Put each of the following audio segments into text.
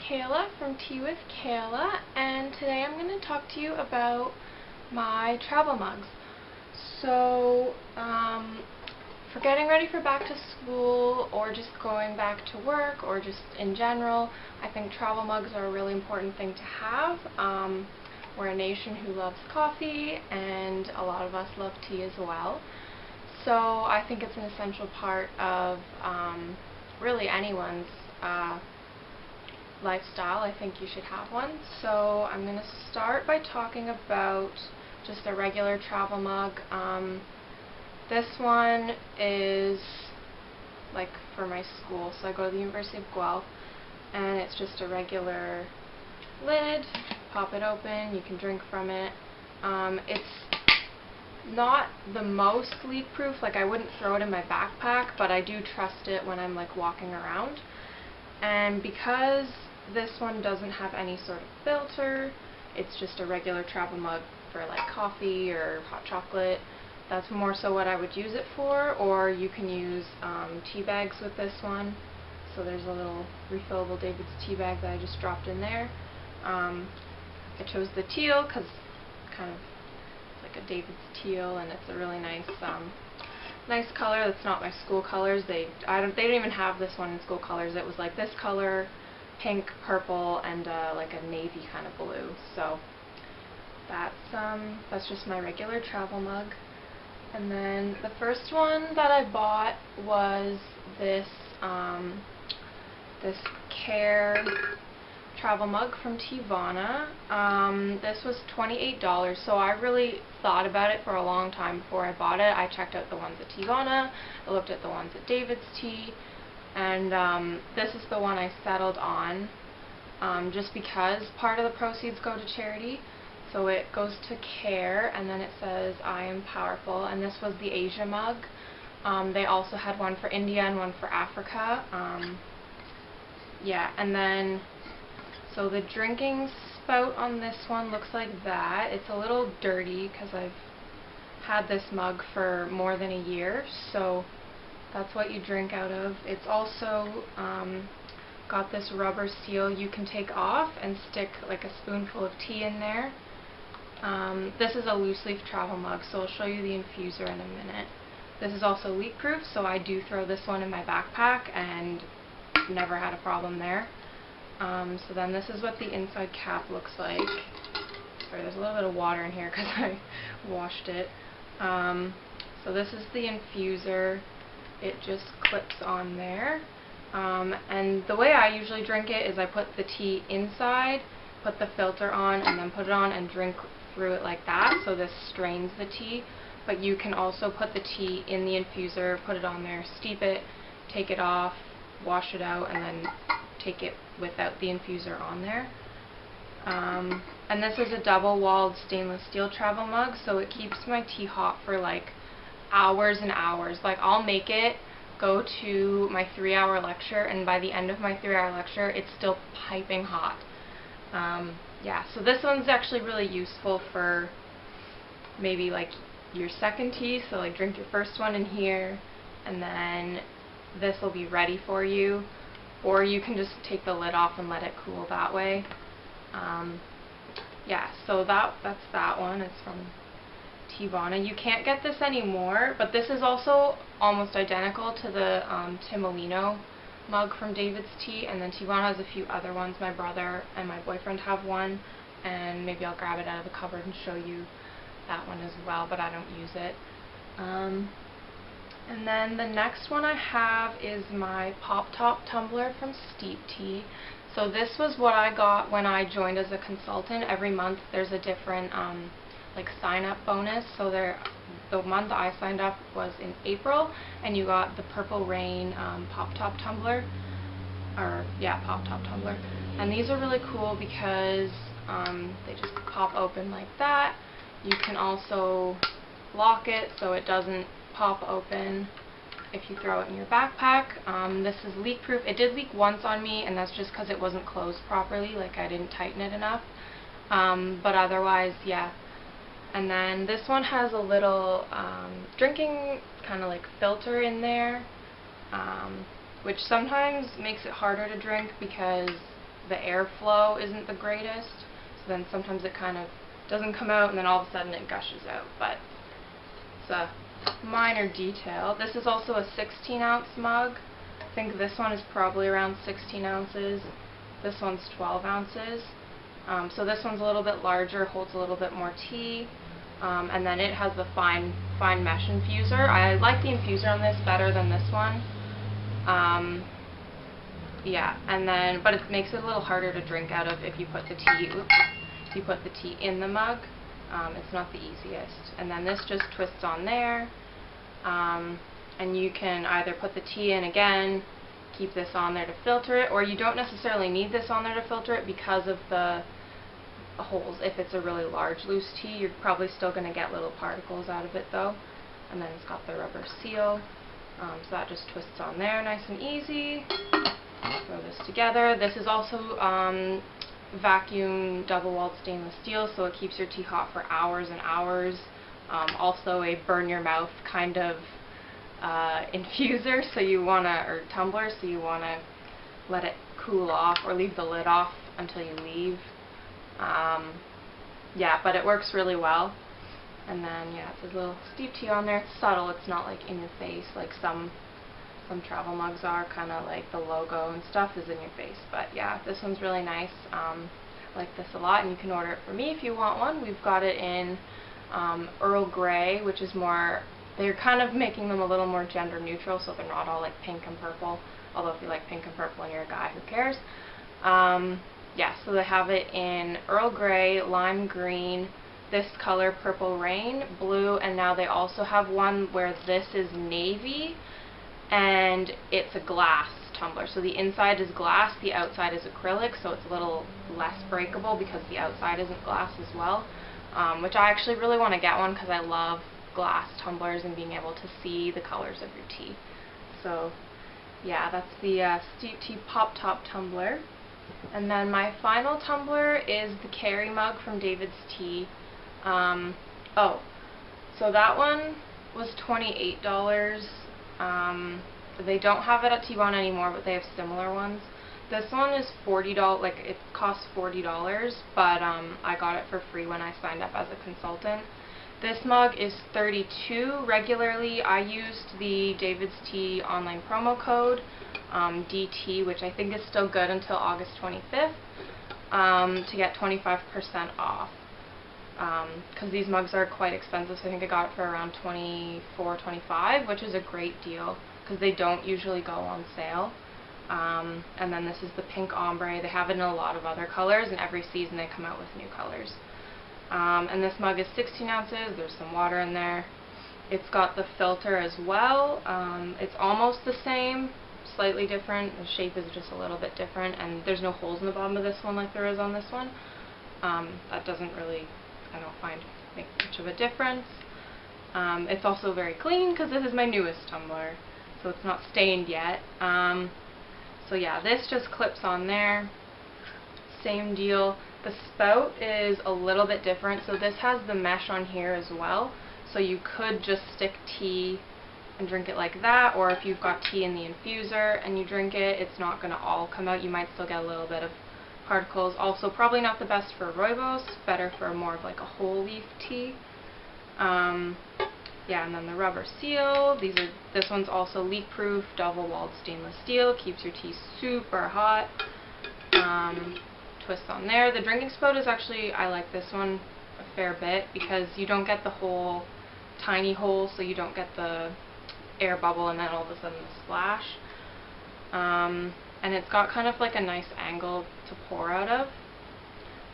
Kayla from Tea with Kayla, and today I'm going to talk to you about my travel mugs. So, for getting ready for back to school, or just going back to work, or just in general, I think travel mugs are a really important thing to have. We're a nation who loves coffee, and a lot of us love tea as well. So I think it's an essential part of really anyone's lifestyle. I think you should have one. So I'm going to start by talking about just a regular travel mug. This one is like for my school, so I go to the University of Guelph, and it's just a regular lid. Pop it open, you can drink from it. It's not the most leak-proof, like I wouldn't throw it in my backpack, but I do trust it when I'm like walking around. And because this one doesn't have any sort of filter, it's just a regular travel mug for like coffee or hot chocolate. That's more so what I would use it for, or you can use tea bags with this one. So there's a little refillable David's tea bag that I just dropped in there. I chose the teal because kind of like a David's teal, and it's a really nice nice color. That's not my school colors. They don't even have this one in school colors. It was like this color, pink, purple, and like a navy kind of blue. So that's just my regular travel mug. And then the first one that I bought was this this Care travel mug from Teavana. This was $28, so I really thought about it for a long time before I bought it. I checked out the ones at Teavana, I looked at the ones at David's Tea, and this is the one I settled on, just because part of the proceeds go to charity. So it goes to Care, and then it says I am powerful, and this was the Asia mug. They also had one for India and one for Africa. Yeah, and then so the drinking spout on this one looks like that. It's a little dirty because I've had this mug for more than a year, so that's what you drink out of. It's also got this rubber seal you can take off and stick like a spoonful of tea in there. This is a loose leaf travel mug, so I'll show you the infuser in a minute. This is also leak proof, so I do throw this one in my backpack and never had a problem there. So then this is what the inside cap looks like. Sorry, there's a little bit of water in here because I washed it. So this is the infuser. It just clips on there. And the way I usually drink it is I put the tea inside, put the filter on, and then put it on and drink through it like that. So this strains the tea. But you can also put the tea in the infuser, put it on there, steep it, take it off, wash it out, and then take it without the infuser on there. And this is a double-walled stainless steel travel mug, so it keeps my tea hot for like hours and hours. Like I'll make it go to my 3-hour lecture, and by the end of my 3-hour lecture it's still piping hot. Yeah, so this one's actually really useful for maybe like your second tea, so like drink your first one in here, and then this will be ready for you. Or you can just take the lid off and let it cool that way. Yeah, so that's that one. It's from Teavana. You can't get this anymore, but this is also almost identical to the Timolino mug from David's Tea, and then Teavana has a few other ones. My brother and my boyfriend have one, and maybe I'll grab it out of the cupboard and show you that one as well, but I don't use it. And then the next one I have is my Pop Top tumbler from Steep Tea. So this was what I got when I joined as a consultant. Every month there's a different like sign up bonus. So the month I signed up was in April, and you got the Purple Rain Pop Top tumbler, or yeah, Pop Top tumbler. And these are really cool because they just pop open like that. You can also lock it so it doesn't pop open if you throw it in your backpack. This is leak proof. It did leak once on me, and that's just because it wasn't closed properly, like I didn't tighten it enough. But otherwise, yeah. And then this one has a little drinking kind of like filter in there, which sometimes makes it harder to drink because the airflow isn't the greatest, so then sometimes it kind of doesn't come out and then all of a sudden it gushes out, but it's a minor detail. This is also a 16-ounce mug. I think this one is probably around 16 ounces. This one's 12 ounces. So this one's a little bit larger, holds a little bit more tea, and then it has the fine mesh infuser. I like the infuser on this better than this one. Yeah, and then, but it makes it a little harder to drink out of if you put the tea. If you put the tea in the mug, it's not the easiest. And then this just twists on there, and you can either put the tea in again, keep this on there to filter it, or you don't necessarily need this on there to filter it because of the holes. If it's a really large loose tea, you're probably still going to get little particles out of it though. And then it's got the rubber seal, so that just twists on there nice and easy. Throw this together. This is also vacuum double-walled stainless steel, so it keeps your tea hot for hours and hours. Also a burn your mouth kind of infuser, so you want to, or tumbler, so you want to let it cool off or leave the lid off until you leave. Yeah, but it works really well. And then, yeah, it's a little steep tea on there. It's subtle, it's not like in your face like some travel mugs are, kind of like the logo and stuff is in your face. But yeah, this one's really nice. I like this a lot, and you can order it for me if you want one. We've got it in Earl Grey, which is more, they're kind of making them a little more gender neutral, so they're not all like pink and purple, although if you like pink and purple and you're a guy, who cares? Yeah, so they have it in Earl Grey, lime green, this color, purple rain, blue, and now they also have one where this is navy, and it's a glass tumbler. So the inside is glass, the outside is acrylic, so it's a little less breakable because the outside isn't glass as well, which I actually really want to get one because I love glass tumblers and being able to see the colors of your tea. So yeah, that's the Steep Tea Pop Top tumbler. And then my final tumbler is the Carry mug from David's Tea. Oh, so that one was $28. They don't have it at Teavana anymore, but they have similar ones. This one is $40, like it costs $40, but I got it for free when I signed up as a consultant. This mug is $32 regularly. I used the David's Tea online promo code, DT, which I think is still good until August 25th, to get 25% off. Because these mugs are quite expensive, so I think I got it for around $24, $25, which is a great deal because they don't usually go on sale. And then this is the pink ombre. They have it in a lot of other colors, and every season they come out with new colors. And this mug is 16 ounces. There's some water in there. It's got the filter as well. It's almost the same, slightly different. The shape is just a little bit different, and there's no holes in the bottom of this one like there is on this one. That doesn't really, I don't find, make much of a difference. It's also very clean because this is my newest tumbler, so it's not stained yet. So yeah, this just clips on there. Same deal. The spout is a little bit different, so this has the mesh on here as well, so you could just stick tea and drink it like that, or if you've got tea in the infuser and you drink it, it's not going to all come out. You might still get a little bit of particles. Also probably not the best for rooibos, better for more of like a whole leaf tea. Yeah, and then the rubber seal. This one's also leak proof, double-walled stainless steel, keeps your tea super hot. Twist on there. The drinking spout is actually, I like this one a fair bit because you don't get the whole tiny hole, so you don't get the air bubble and then all of a sudden the splash. And it's got kind of like a nice angle to pour out of.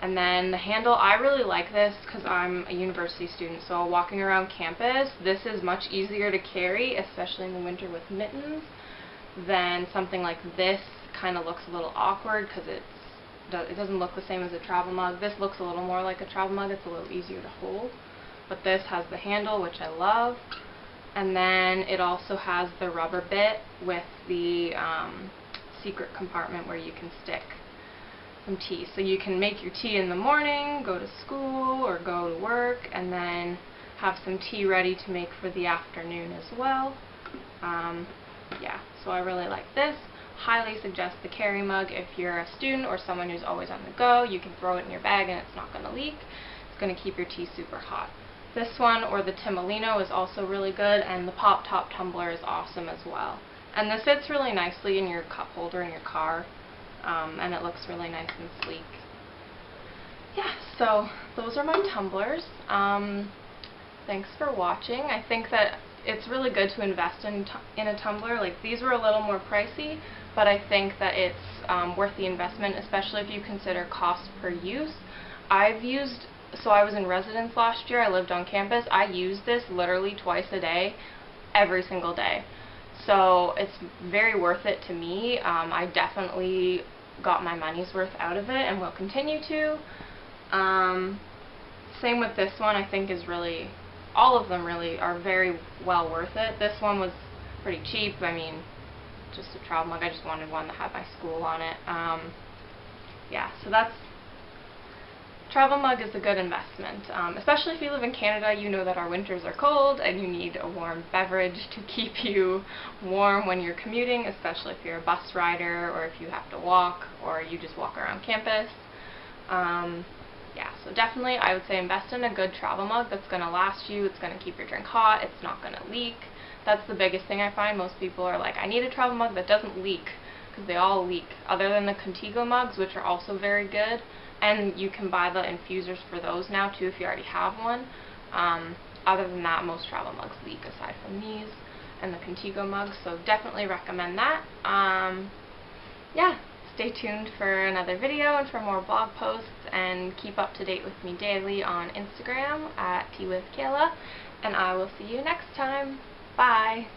And then the handle, I really like this because I'm a university student, so walking around campus, this is much easier to carry, especially in the winter with mittens, than something like this. Kind of looks a little awkward because it doesn't look the same as a travel mug. This looks a little more like a travel mug. It's a little easier to hold. But this has the handle, which I love. And then it also has the rubber bit with the secret compartment where you can stick some tea. So you can make your tea in the morning, go to school or go to work, and then have some tea ready to make for the afternoon as well. Yeah, so I really like this. highly suggest the carry mug if you're a student or someone who's always on the go. You can throw it in your bag and it's not going to leak. It's going to keep your tea super hot. This one, or the Timolino, is also really good, and the pop top tumbler is awesome as well. And this fits really nicely in your cup holder in your car, and it looks really nice and sleek. Yeah, so those are my tumblers. Thanks for watching. I think that it's really good to invest in a tumbler. Like, these were a little more pricey, but I think that it's worth the investment, especially if you consider cost per use. So I was in residence last year, I lived on campus, I used this literally twice a day, every single day. So it's very worth it to me. I definitely got my money's worth out of it and will continue to. Same with this one. I think is really, all of them really are very well worth it. This one was pretty cheap. I mean, just a travel mug. I just wanted one that had my school on it. Yeah, so travel mug is a good investment, especially if you live in Canada. You know that our winters are cold and you need a warm beverage to keep you warm when you're commuting, especially if you're a bus rider or if you have to walk or you just walk around campus. Yeah, so definitely I would say invest in a good travel mug that's going to last you. It's going to keep your drink hot. It's not going to leak. That's the biggest thing I find. Most people are like, I need a travel mug that doesn't leak, because they all leak, other than the Contigo mugs, which are also very good. And you can buy the infusers for those now too if you already have one. Other than that, most travel mugs leak aside from these and the Contigo mugs, so definitely recommend that. Yeah, stay tuned for another video and for more blog posts, and keep up to date with me daily on Instagram at teawithkayla, and I will see you next time. Bye!